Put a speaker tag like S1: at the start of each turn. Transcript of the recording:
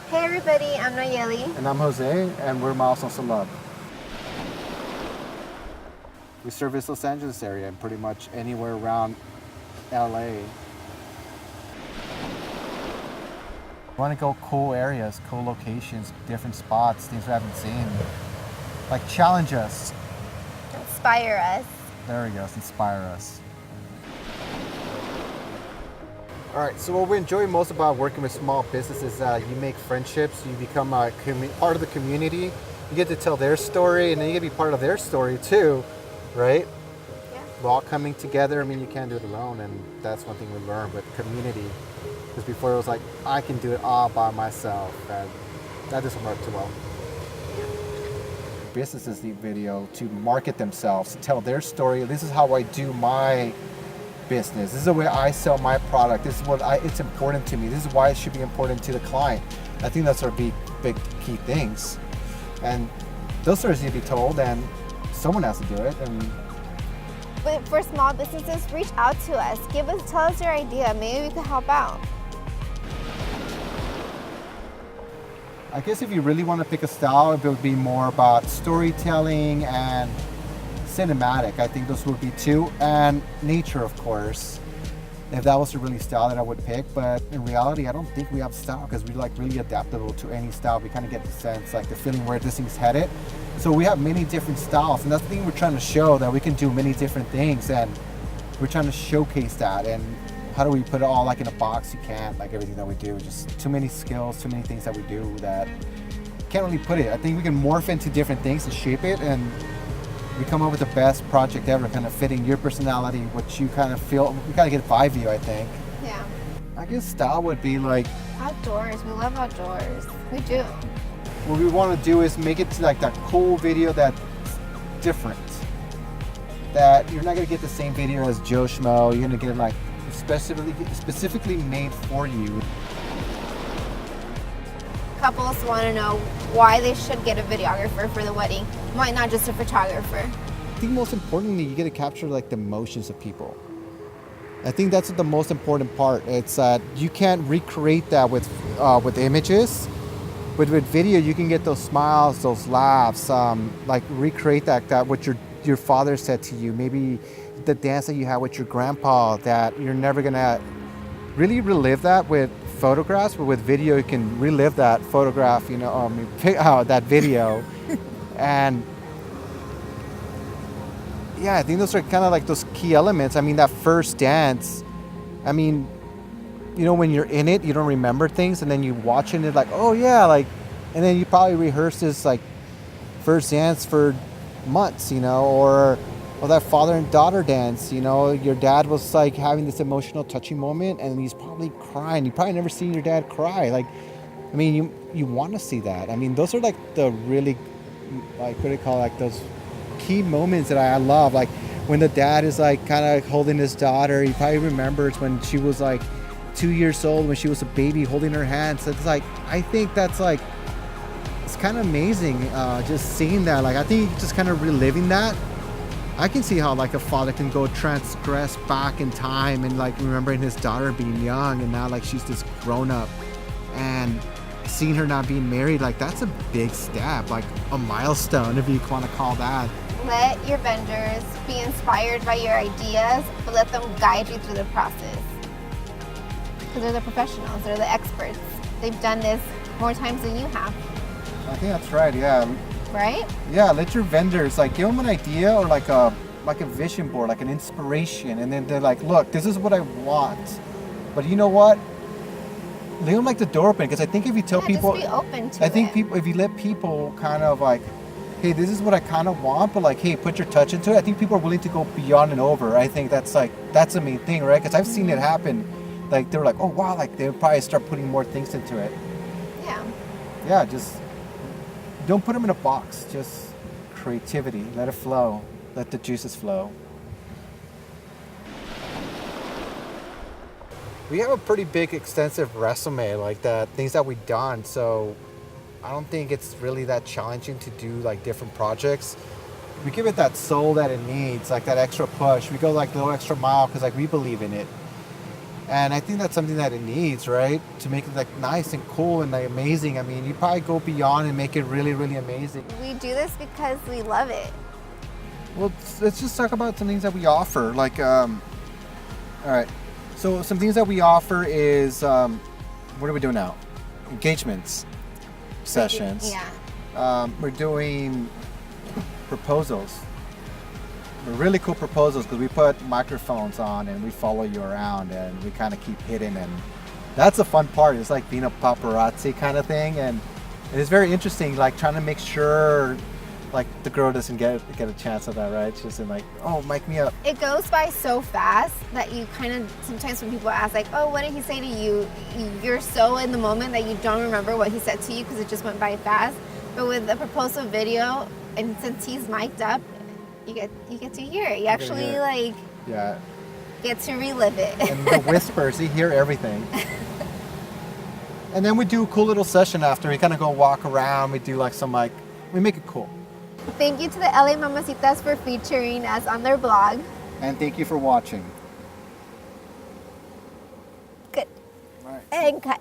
S1: Hey everybody, I'm Nayeli.
S2: And I'm Jose, and we're Milestones. We service Los Angeles area and pretty much anywhere around L.A. We want to go cool areas, cool locations, different spots, things we haven't seen. Like challenge us.
S1: Inspire us.
S2: There we go, inspire us. All right, so what we enjoy most about working with small businesses is that you make friendships, you become a part of the community, you get to tell their story, and then you get to be part of their story too, right?
S1: Yeah.
S2: We're all coming together. I mean, you can't do it alone, and that's one thing we learned with community. Because before it was like, I can do it all by myself, and that doesn't work too well. Businesses need video to market themselves, to tell their story. This is how I do my business. This is the way I sell my product. This is what it's important to me. This is why it should be important to the client. I think that's our big key things. And those stories need to be told, and someone has to do it. And
S1: But for small businesses, reach out to us. Tell us your idea. Maybe we can help out.
S2: I guess if you really want to pick a style, it would be more about storytelling and cinematic. I think those would be two, and nature, of course. If that was a really style that I would pick, but in reality, I don't think we have style because we're like really adaptable to any style. We kind of get the sense, like the feeling where this thing's headed. So we have many different styles, and that's the thing we're trying to show, that we can do many different things, and we're trying to showcase that. And how do we put it all like in a box? You can't, like everything that we do, just too many skills, too many things that we do that can't really put it. I think we can morph into different things and shape it, and we come up with the best project ever, kind of fitting your personality, what you kind of feel. We kind of get vibe you, I think.
S1: Yeah.
S2: I guess style would be like,
S1: Outdoors. We love outdoors. We do.
S2: what we want to do is make it to like that cool video that's different. That you're not going to get the same video as Joe Schmo. You're going to get it like specifically made for you.
S1: Couples want to know why they should get a videographer for the wedding. Why not just a photographer?
S2: I think most importantly, you get to capture like the emotions of people. I think that's the most important part. It's that you can't recreate that with images. But with video, you can get those smiles, those laughs, like recreate that what your father said to you. Maybe the dance that you had with your grandpa, that you're never gonna really relive that with photographs, but with video you can relive that photograph, that video. And yeah, I think those are kind of like those key elements. I mean, that first dance, I mean, when you're in it, you don't remember things, and then you watching it like, oh yeah, like, and then you probably rehearse this like first dance for months, or that father and daughter dance, your dad was like having this emotional touching moment, and he's probably crying. You probably never seen your dad cry. Like, I mean, you want to see that. I mean, those are like the really, like, what do you call it? Like those key moments that I love. Like when the dad is like kind of holding his daughter, he probably remembers when she was like 2 years old, when she was a baby, holding her hand. So it's like, I think that's like, it's kind of amazing just seeing that. Like, I think just kind of reliving that. I can see how like a father can go transgress back in time and like remembering his daughter being young, and now like she's this grown up, and seeing her not being married, like that's a big step, like a milestone, if you want to call that.
S1: Let your vendors be inspired by your ideas, but let them guide you through the process. Because they're the professionals, they're the experts. They've done this more times than you have.
S2: I think that's right, yeah.
S1: Right?
S2: Yeah, let your vendors, like, give them an idea or like a vision board, like an inspiration, and then they're like, look, this is what I want. But you know what? Leave them like the door open, because I think if you tell people,
S1: just be open to
S2: I think
S1: it.
S2: people, if you let people kind of like, hey, this is what I kind of want, but like, hey, put your touch into it, I think people are willing to go beyond and over. I think that's the main thing, right? Because I've seen it happen. Like, they were like, oh wow, like they'll probably start putting more things into it.
S1: Yeah.
S2: Yeah, just don't put them in a box. Just creativity. Let it flow. Let the juices flow. We have a pretty big, extensive resume, like the things that we've done. So I don't think it's really that challenging to do like different projects. We give it that soul that it needs, like that extra push. We go like the little extra mile because like we believe in it. And I think that's something that it needs, right? To make it like nice and cool and like amazing. I mean, you probably go beyond and make it really, really amazing.
S1: We do this because we love it.
S2: Well, let's just talk about some things that we offer. Like, all right. So some things that we offer is, what are we doing now? Engagements, sessions.
S1: Yeah.
S2: We're doing proposals. Really cool proposals because we put microphones on and we follow you around and we kind of keep hitting, and that's the fun part. It's like being a paparazzi kind of thing, and it's very interesting, like trying to make sure like the girl doesn't get a chance of that, right? She's like, oh, mic me up.
S1: It goes by so fast that you kind of, sometimes when people ask like, oh, what did he say to you? You're so in the moment that you don't remember what he said to you because it just went by fast. But with the proposal video, and since he's mic'd up, you get to hear it. You actually get to relive it.
S2: And the whispers, you hear everything. And then we do a cool little session after. We kind of go walk around. We do like some we make it cool.
S1: Thank you to the L.A. Mamacitas for featuring us on their blog.
S2: And thank you for watching.
S1: Good.
S2: All right.
S1: And cut.